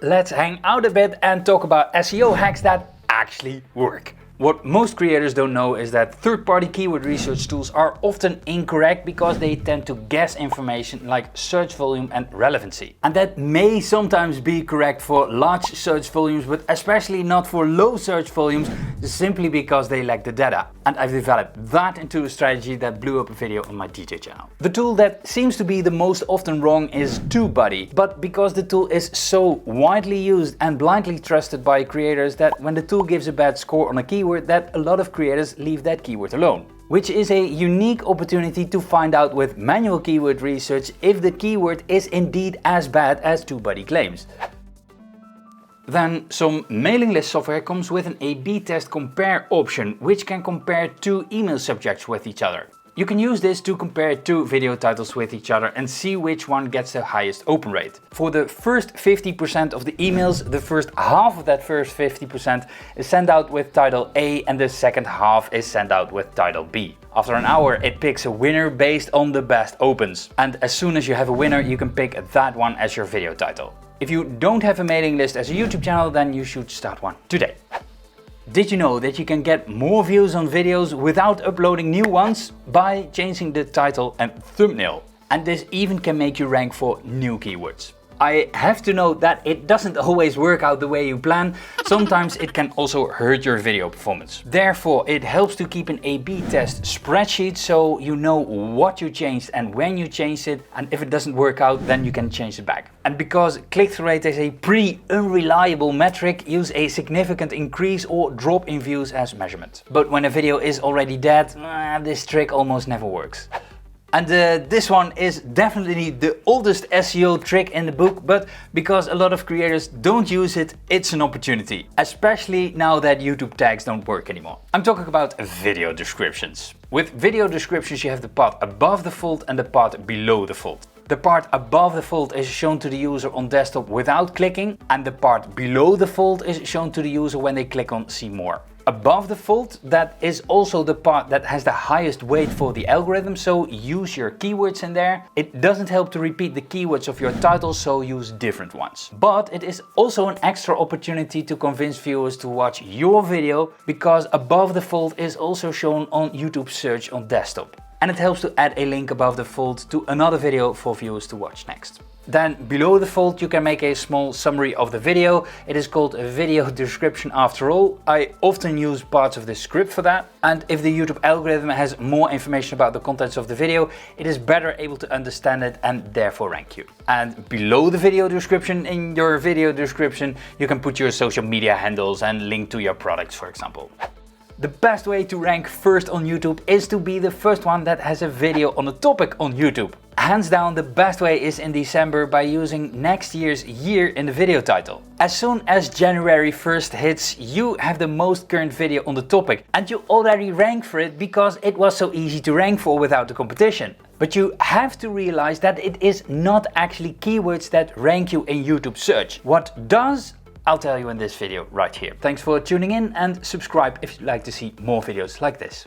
Let's hang out a bit and talk about SEO hacks that actually work. What most creators don't know is that third-party keyword research tools are often incorrect because they tend to guess information like search volume and relevancy. And that may sometimes be correct for large search volumes, but especially not for low search volumes, simply because they lack the data. And I've developed that into a strategy that blew up a video on my DJ channel. The tool that seems to be the most often wrong is TubeBuddy, but because the tool is so widely used and blindly trusted by creators that when the tool gives a bad score on a keyword, that a lot of creators leave that keyword alone. Which is a unique opportunity to find out with manual keyword research if the keyword is indeed as bad as TubeBuddy claims. Then some mailing list software comes with an A/B test compare option, which can compare two email subjects with each other. You can use this to compare two video titles with each other and see which one gets the highest open rate. For the first 50% of the emails, the first half of that first 50% is sent out with title A and the second half is sent out with title B. After an hour, it picks a winner based on the best opens. And as soon as you have a winner, you can pick that one as your video title. If you don't have a mailing list as a YouTube channel, then you should start one today. Did you know that you can get more views on videos without uploading new ones by changing the title and thumbnail? And this even can make you rank for new keywords. I have to note that it doesn't always work out the way you plan. Sometimes it can also hurt your video performance. Therefore, it helps to keep an A/B test spreadsheet so you know what you changed and when you changed it, and if it doesn't work out, then you can change it back. And because click-through rate is a pretty unreliable metric, use a significant increase or drop in views as measurement. But when a video is already dead, this trick almost never works. And this one is definitely the oldest SEO trick in the book, but because a lot of creators don't use it, it's an opportunity. Especially now that YouTube tags don't work anymore. I'm talking about video descriptions. With video descriptions, you have the part above the fold and the part below the fold. The part above the fold is shown to the user on desktop without clicking, and the part below the fold is shown to the user when they click on See More. Above the fold, that is also the part that has the highest weight for the algorithm, so use your keywords in there. It doesn't help to repeat the keywords of your title, so use different ones. But it is also an extra opportunity to convince viewers to watch your video, because above the fold is also shown on YouTube search on desktop. And it helps to add a link above the fold to another video for viewers to watch next. Then below the fold you can make a small summary of the video. It is called a video description after all. I often use parts of the script for that. And if the YouTube algorithm has more information about the contents of the video, it is better able to understand it and therefore rank you. And below the video description, in your video description, you can put your social media handles and link to your products, for example. The best way to rank first on YouTube is to be the first one that has a video on a topic on YouTube. Hands down, the best way is in December by using next year's year in the video title. As soon as January 1st hits, you have the most current video on the topic, and you already rank for it because it was so easy to rank for without the competition. But you have to realize that it is not actually keywords that rank you in YouTube search. What does? I'll tell you in this video right here. Thanks for tuning in and subscribe if you'd like to see more videos like this.